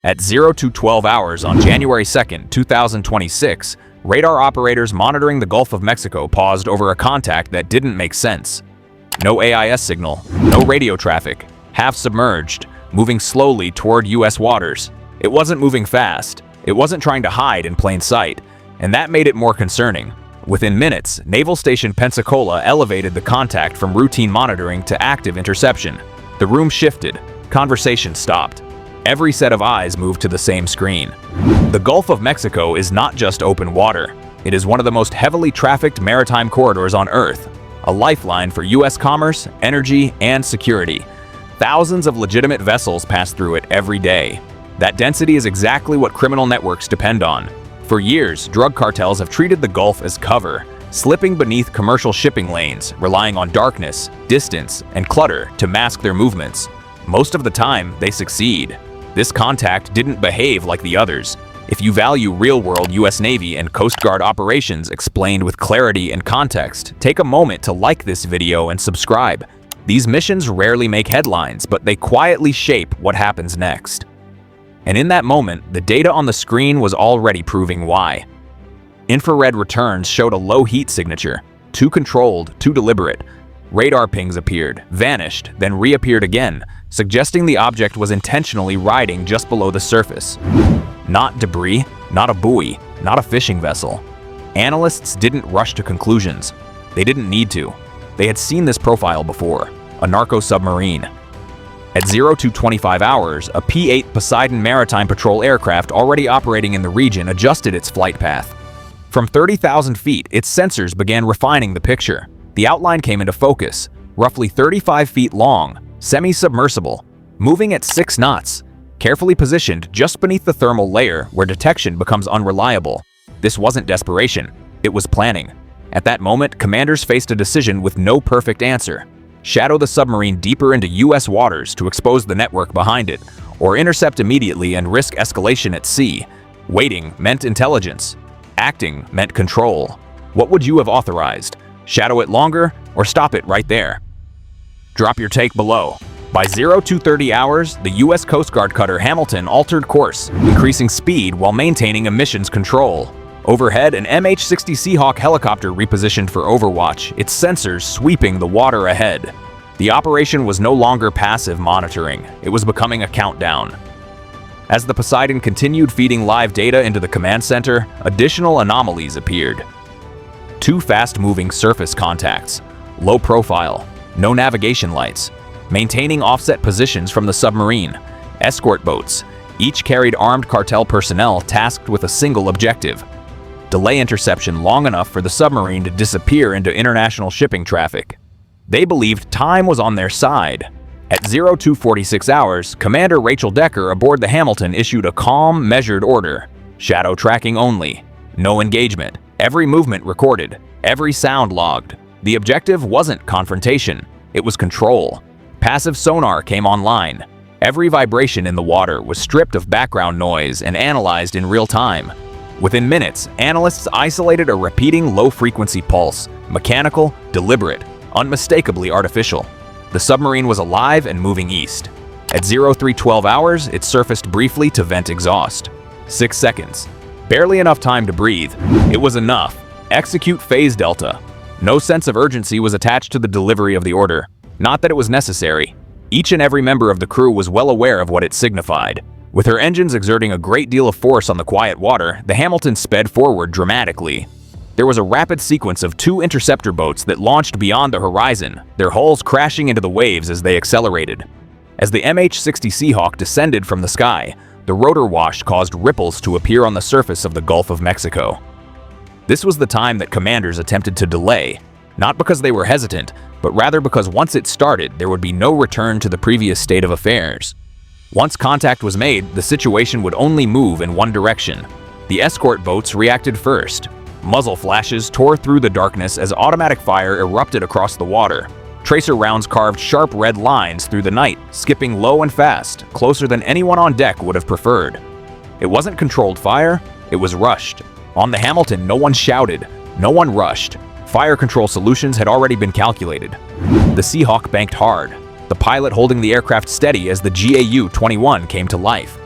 At 0 to 12 hours on January 2, 2026, radar operators monitoring the Gulf of Mexico paused over a contact that didn't make sense. No AIS signal, no radio traffic, half-submerged, moving slowly toward U.S. waters. It wasn't moving fast, it wasn't trying to hide in plain sight, and that made it more concerning. Within minutes, Naval Station Pensacola elevated the contact from routine monitoring to active interception. The room shifted, conversation stopped. Every set of eyes moved to the same screen. The Gulf of Mexico is not just open water. It is one of the most heavily trafficked maritime corridors on Earth, a lifeline for U.S. commerce, energy, and security. Thousands of legitimate vessels pass through it every day. That density is exactly what criminal networks depend on. For years, drug cartels have treated the Gulf as cover, slipping beneath commercial shipping lanes, relying on darkness, distance, and clutter to mask their movements. Most of the time, they succeed. This contact didn't behave like the others. If you value real-world U.S. Navy and Coast Guard operations explained with clarity and context, take a moment to like this video and subscribe. These missions rarely make headlines, but they quietly shape what happens next. And in that moment, the data on the screen was already proving why. Infrared returns showed a low heat signature, too controlled, too deliberate. Radar pings appeared, vanished, then reappeared again, suggesting the object was intentionally riding just below the surface. Not debris, not a buoy, not a fishing vessel. Analysts didn't rush to conclusions. They didn't need to. They had seen this profile before, a Narco-Submarine. At 0 to 25 hours, a P-8 Poseidon Maritime Patrol aircraft already operating in the region adjusted its flight path. From 30,000 feet, its sensors began refining the picture. The outline came into focus, roughly 35 feet long, semi-submersible, moving at 6 knots, carefully positioned just beneath the thermal layer where detection becomes unreliable. This wasn't desperation, it was planning. At that moment, commanders faced a decision with no perfect answer. Shadow the submarine deeper into U.S. waters to expose the network behind it, or intercept immediately and risk escalation at sea. Waiting meant intelligence. Acting meant control. What would you have authorized? Shadow it longer, or stop it right there? Drop your take below. By 0 to 30 hours, the U.S. Coast Guard cutter Hamilton altered course, increasing speed while maintaining emissions control. Overhead, an MH-60 Seahawk helicopter repositioned for overwatch, its sensors sweeping the water ahead. The operation was no longer passive monitoring, it was becoming a countdown. As the Poseidon continued feeding live data into the command center, additional anomalies appeared. 2 fast-moving surface contacts, low profile, no navigation lights, maintaining offset positions from the submarine, escort boats, each carried armed cartel personnel tasked with a single objective: delay interception long enough for the submarine to disappear into international shipping traffic. They believed time was on their side. At 0 to 46 hours, Commander Rachel Decker aboard the Hamilton issued a calm, measured order: shadow tracking only, no engagement, every movement recorded, every sound logged. The objective wasn't confrontation, it was control. Passive sonar came online. Every vibration in the water was stripped of background noise and analyzed in real time. Within minutes, analysts isolated a repeating low-frequency pulse, mechanical, deliberate, unmistakably artificial. The submarine was alive and moving east. At 03:12 hours, it surfaced briefly to vent exhaust. 6 seconds. Barely enough time to breathe. It was enough. Execute phase delta. No sense of urgency was attached to the delivery of the order. Not that it was necessary. Each and every member of the crew was well aware of what it signified. With her engines exerting a great deal of force on the quiet water, the Hamilton sped forward dramatically. There was a rapid sequence of 2 interceptor boats that launched beyond the horizon, their hulls crashing into the waves as they accelerated. As the MH-60 Seahawk descended from the sky, the rotor wash caused ripples to appear on the surface of the Gulf of Mexico. This was the time that commanders attempted to delay, not because they were hesitant, but rather because once it started, there would be no return to the previous state of affairs. Once contact was made, the situation would only move in one direction. The escort boats reacted first. Muzzle flashes tore through the darkness as automatic fire erupted across the water. Tracer rounds carved sharp red lines through the night, skipping low and fast, closer than anyone on deck would have preferred. It wasn't controlled fire, it was rushed. On the Hamilton, no one shouted, no one rushed. Fire control solutions had already been calculated. The Seahawk banked hard, the pilot holding the aircraft steady as the GAU-21 came to life.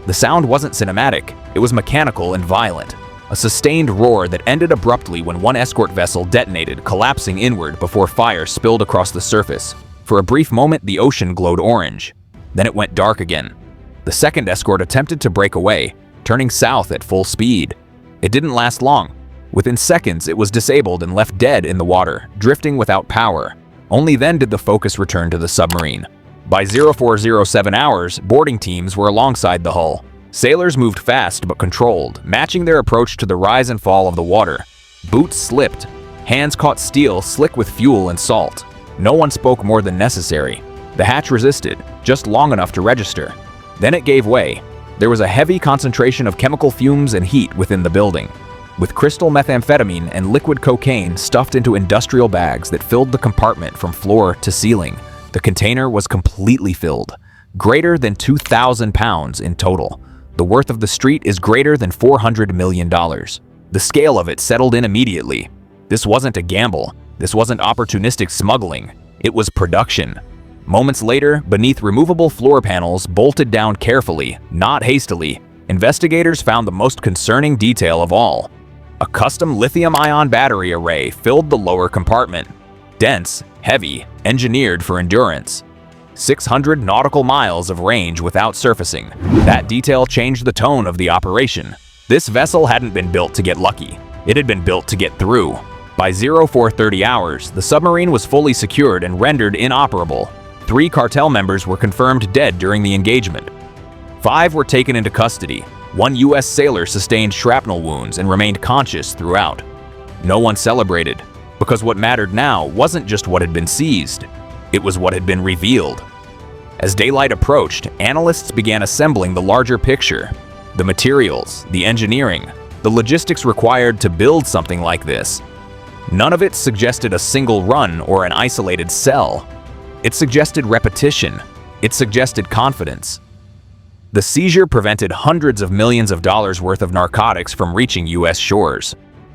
The sound wasn't cinematic, it was mechanical and violent. A sustained roar that ended abruptly when one escort vessel detonated, collapsing inward before fire spilled across the surface. For a brief moment, the ocean glowed orange. Then it went dark again. The second escort attempted to break away, turning south at full speed. It didn't last long. Within seconds, it was disabled and left dead in the water, drifting without power. Only then did the focus return to the submarine. By 0407 hours, boarding teams were alongside the hull. Sailors moved fast but controlled, matching their approach to the rise and fall of the water. Boots slipped. Hands caught steel slick with fuel and salt. No one spoke more than necessary. The hatch resisted, just long enough to register. Then it gave way. There was a heavy concentration of chemical fumes and heat within the building, with crystal methamphetamine and liquid cocaine stuffed into industrial bags that filled the compartment from floor to ceiling. The container was completely filled, greater than 2,000 pounds in total. The worth of the street is greater than $400 million. The scale of it settled in immediately. This wasn't a gamble. This wasn't opportunistic smuggling. It was production. Moments later, beneath removable floor panels bolted down carefully, not hastily, investigators found the most concerning detail of all. A custom lithium-ion battery array filled the lower compartment. Dense, heavy, engineered for endurance. 600 nautical miles of range without surfacing. That detail changed the tone of the operation. This vessel hadn't been built to get lucky. It had been built to get through. By 0430 hours, the submarine was fully secured and rendered inoperable. 3 cartel members were confirmed dead during the engagement. 5 were taken into custody. 1 U.S. sailor sustained shrapnel wounds and remained conscious throughout. No one celebrated, because what mattered now wasn't just what had been seized. It was what had been revealed. As daylight approached, analysts began assembling the larger picture. The materials, the engineering, the logistics required to build something like this. None of it suggested a single run or an isolated cell. It suggested repetition. It suggested confidence. The seizure prevented hundreds of millions of dollars worth of narcotics from reaching U.S. shores.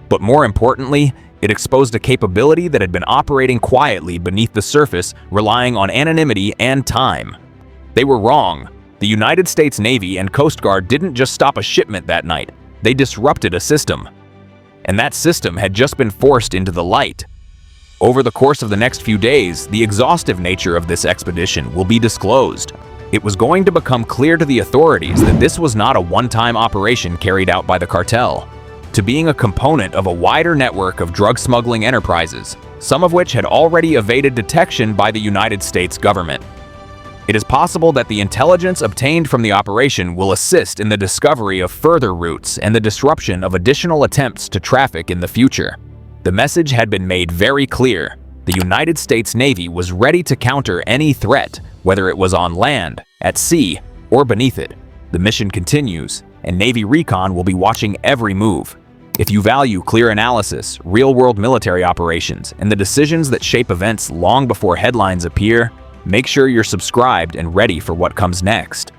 But more importantly, it exposed a capability that had been operating quietly beneath the surface, relying on anonymity and time. They were wrong. The United States Navy and Coast Guard didn't just stop a shipment that night. They disrupted a system. And that system had just been forced into the light. Over the course of the next few days, the exhaustive nature of this expedition will be disclosed. It was going to become clear to the authorities that this was not a one-time operation carried out by the cartel, to being a component of a wider network of drug smuggling enterprises, some of which had already evaded detection by the United States government. It is possible that the intelligence obtained from the operation will assist in the discovery of further routes and the disruption of additional attempts to traffic in the future. The message had been made very clear. The United States Navy was ready to counter any threat, whether it was on land, at sea, or beneath it. The mission continues, and Navy Recon will be watching every move. If you value clear analysis, real-world military operations, and the decisions that shape events long before headlines appear, make sure you're subscribed and ready for what comes next.